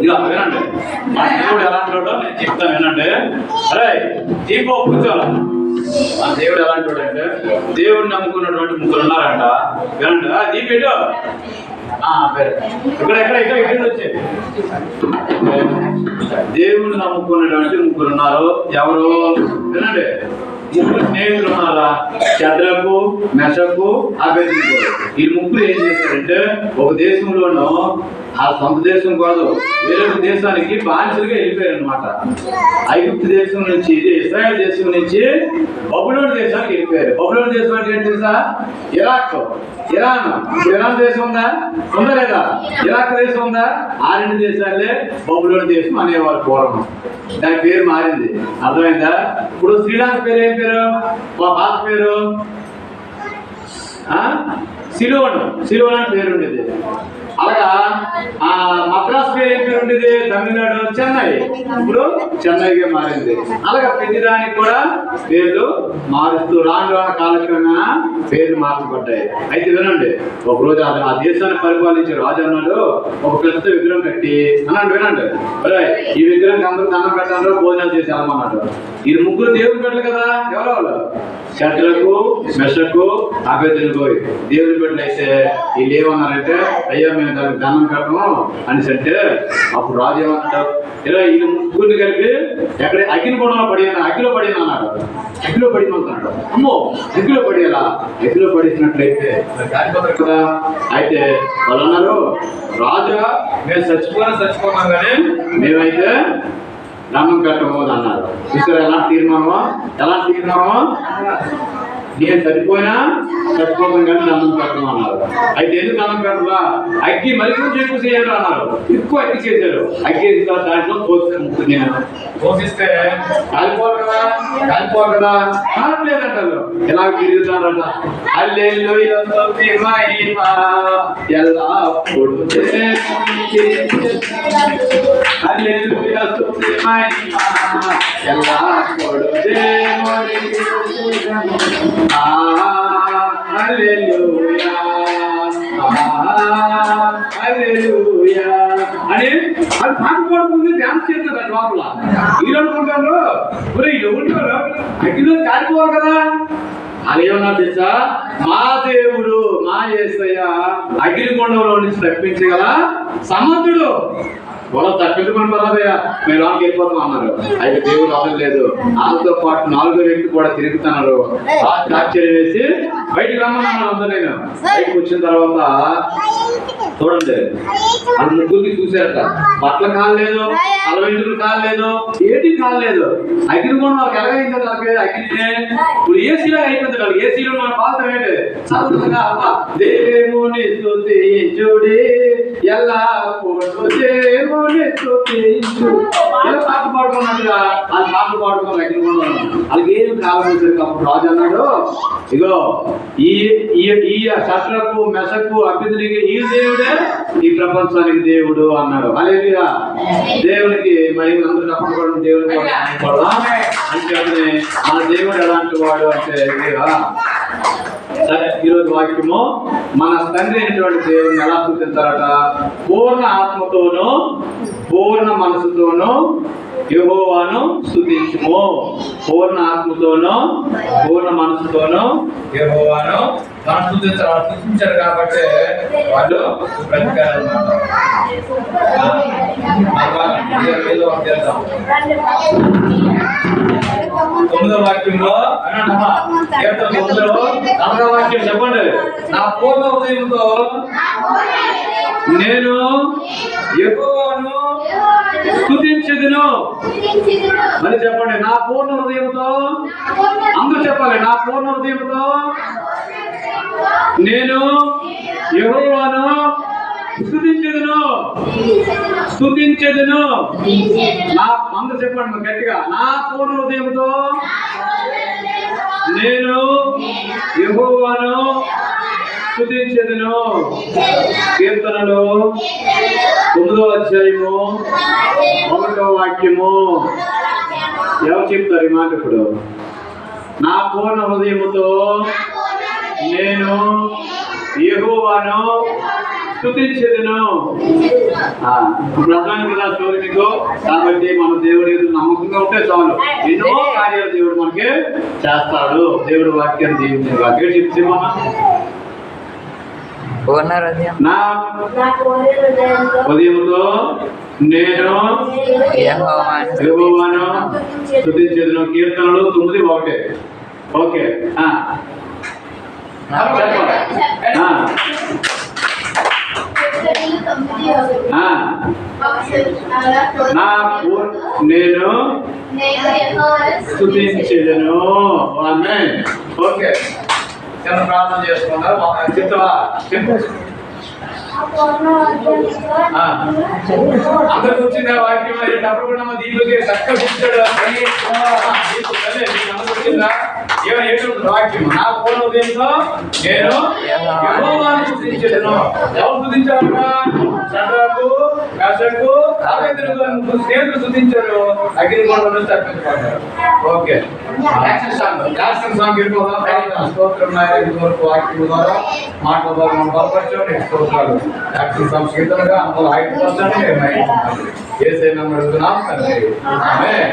ఇక వినండి, మా దేవుడు ఎలాంటి వాడో నేను చెప్తాను వినండి. అరే దీపో కూర్చోాల. మా దేవుడు ఎలాంటి వాడు అంటే, దేవుడిని నమ్ముకున్నటువంటి ముగ్గురు ఉన్నారంట. వినండి, దీపేటో ఇక్కడ ఎక్కడ ఇక్కడ ఇక్కడ వచ్చేది. దేవుడిని నమ్ముకున్నటువంటి ముగ్గురు ఉన్నారు. ఎవరు వినండి, ముగ్గురు స్నేహితులు ఉన్నారా? షద్రకు, మెషకు, అబేద్నెగో. ఈ ముగ్గురు ఏం చేస్తారంటే, ఒక దేశంలోనూ ఆ సొంత దేశం కాదు, వేరొక దేశానికి బానిసలుగా వెళ్ళిపోయారు అనమాట. ఐగుప్తు దేశం నుంచి, ఇది ఇశ్రాయేల్ దేశం నుంచి బబులోను దేశానికి వెళ్ళిపోయారు. బబులోను దేశం అంటే ఏంటి తెలుసా? Iraq, Iran. ఇరాన్ దేశం ఉందా? ఉందా లేదా? ఇరాక్ దేశం ఉందా? ఆ రెండు దేశాలే బబులోను దేశం అనేవారు పూర్వం. దాని పేరు మారింది, అర్థమైందా? ఇప్పుడు శ్రీలంక పేరు ఏం పేరు? మా పాత పేరు సిలోన్. సిలోన్ అని పేరు ఉండేది. అలాగా మద్రాస్ పేరు ఏం పేరు ఉండేది? తమిళనాడు చెన్నై. ఇప్పుడు చెన్నైగా మారింది. అలాగా ప్రతిదానికి కూడా పేర్లు మారుస్తూ రాను రాను కాలక్రమేణా పేర్లు మార్చబడ్డాయి. అయితే వినండి, ఒక రోజు ఆ దేశాన్ని పరిపాలించే రాజు అన్నాడు, ఒక పెద్ద విగ్రహం కట్టి అన్నాడు. వినండి, ఈ విగ్రహం అందరూ దండం పెట్టాలో భోజనాలు చేసి వెళ్ళమన్నాడు. ఈ ముగ్గురు దేవుని పెట్టలు కదా. ఎవరో వాళ్ళు షద్రకు, మెషకు, అబేద్నెగో దేవుని పెట్టలు. అయితే వీళ్ళు ఏమన్నారంటే, అయ్యా మేము దానికి దండం పెట్టము అనేసి అంటే, అప్పుడు రాజు ఏమన్నాడు, ఇలా ఈ ముగ్గురిని కలిపి ఎక్కడ అగ్నిగుండంలో పడినా, అగ్గిలో పడినా అన్నాడు. అగ్గిలో పడిమంటున్నాడు. అమ్మో అగ్గిలో పడేలా? అగ్గిలో పడేసినట్లయితే కదా. అయితే వాళ్ళు అన్నారు, రాజుగా మేము చచ్చిపోయినా కానీ మేమైతే దండం పెట్టము అన్నారు. చూసారా ఎలాంటి తీర్మానమో? ఎలాంటి తీర్మానమో? నేను చచ్చిపోతాం కానీ దండం పెట్టడం అన్నారు. అయితే ఎందుకు దండం పెట్టరా? అగ్గి మరి కొంచెం ఎక్కువ చేయాలి అన్నారు. ఎక్కువ అగ్గి చేశారు. అగ్గి దాంట్లో పోస్తాను ముక్కు. నేను పోషిస్తే కాలిపోరు కదా, కాలిపోరు కదా. కాలట్లేదంటారు. ఎలా తిరుగుతారట. హల్లెలూయా ఎల్లప్పుడు హల్లెలూయా ఎల్లప్పుడు హల్లెలూయా హల్లెలూయా అని అది పాట పాడుతుంది. డాన్స్ చేస్తారు లోపల. వీళ్ళు అనుకుంటారు, ఎవరు అగ్గిలో కాలిపోవాలి కదా. అదేమన్నా తెలుసా? మా దేవుడు, మా యేసయ్య అగ్నిగుండంలో నుంచి తప్పించగల సమర్థుడు. వాళ్ళు తప్పించుకొని పర్వాదయ్యా, మేము లోనికి వెళ్ళిపోతాం అన్నారు. అయితే దేవుడు వదలలేదు. వాళ్ళతో పాటు 4వ వ్యక్తి కూడా తిరుగుతున్నారు. ఆశ్చర్యం వేసి బయటికి రమ్మన్నాను. అందరూ నేను బయటకు వచ్చిన తర్వాత చూడండి, వాళ్ళు ముగ్గురికి చూసారట. బట్టలు కాలేదు, అలవెంటులు కాలేదు, ఏటి కాలేదు. అగ్నిగుండం వాళ్ళకి ఎలాగైంది? వాళ్ళకి అగ్ని ఇప్పుడు ఏసీలో అయిపోయింది. వాళ్ళకి ఏసీలో మన పాత్ర ఏంటి? చదువుగా దేవుని స్తుతించుడి ఎల్లప్పుడు దేవుని స్తుతించు. ఎలా పాట పాడుకున్నట్టుగా వాళ్ళు పాటలు పాడుకున్నారు. అగ్నిగుండం వాళ్ళకి ఏం కావాలి. అప్పుడు రాజు అన్నాడు, ఇగో ఈ షద్రకు, మెషకు, అబేద్నెగో ఈ దేవుడే ఈ ప్రపంచానికి దేవుడు అన్నాడు. హల్లెలూయా. దేవునికి మహిమ. అందరూ తప్పకుండా దేవుని అంటే ఆ దేవుడు ఎలాంటి వాడు అంటే, ఈరోజు వాక్యము మన తండ్రి అయినటువంటి దేవుడిని ఎలా స్తుతించారట? పూర్ణ ఆత్మతోనూ పూర్ణ మనసుతోనూ యెహోవాను స్తుతించుము. పూర్ణ ఆత్మతోనూ పూర్ణ మనసుతోనూ యెహోవాను స్తుతించారు కాబట్టి వాళ్ళు బ్రతికారు. 9వ వాక్యంలో 9వ వాక్యం చెప్పండి. నా పూర్ణ హృదయంతో నేను యెహోవాను స్తుతించెదను. మరి చెప్పండి, నా పూర్ణ హృదయంతో. అందరూ చెప్పాలి, నా పూర్ణ హృదయంతో నేను యెహోవాను స్తుతించెదను. స్తుతించెదను. అందరూ చెప్పండి గట్టిగా, నా పూర్ణ హృదయంతో నేను యెహోవాను స్తుతించెదను. కీర్తనలు 9వ అధ్యాయము 1వ వాక్యము. ఎవరు చెప్తారు ఈ మాట ఇప్పుడు? నా పూర్ణ హృదయముతో నేను యెహోవాను స్తుతించెదను. ఇప్పుడు అర్థమైంది కదా స్టోరీ మీకు. కాబట్టి మన దేవుడి నమ్మకంగా ఉంటే చాలు, ఎన్నో కార్యాలు దేవుడు మనకి చేస్తాడు. దేవుడు వాక్యాన్ని దీవించాడు. చెప్తామా? నా ఉదయంతో నేను యెహోవాను స్తుతించెదను. కీర్తనలు 9:1. ఓకే, నేను స్తుతించెదను. ఆమేన్. ఓకే, చిన్న ప్రార్థన చేసుకున్నారు. చెప్తావా? అందరికి వచ్చిందా వాక్యం? అప్పుడు కూడా దీనికి చక్కగా ఇచ్చాడు. వచ్చిందా? ఏమిటి వాక్యం? నా పూర్ణ ఉదయంతో నేను యెహోవాను స్తుతించెదను. ఎవరు స్తుతించారట? షడ్రకు, మేషకు, అబేద్నెగో స్నేహితులు స్తుతించారు. అగ్నిగుండం నుంచి తప్పించబడ్డారు. ఓకే, యాక్షన్ సాంగ్ వెళ్ళిపోదాం. స్తోత్రం వాక్యం ద్వారా మాటల ద్వారా మనం బలపరచండి. స్తోత్రాలు యాక్షన్ సాంగ్ కీర్తనగా అందులో 5% ఏసై నన్ను అడుగుతున్నాం తండ్రి. ఆమేన్.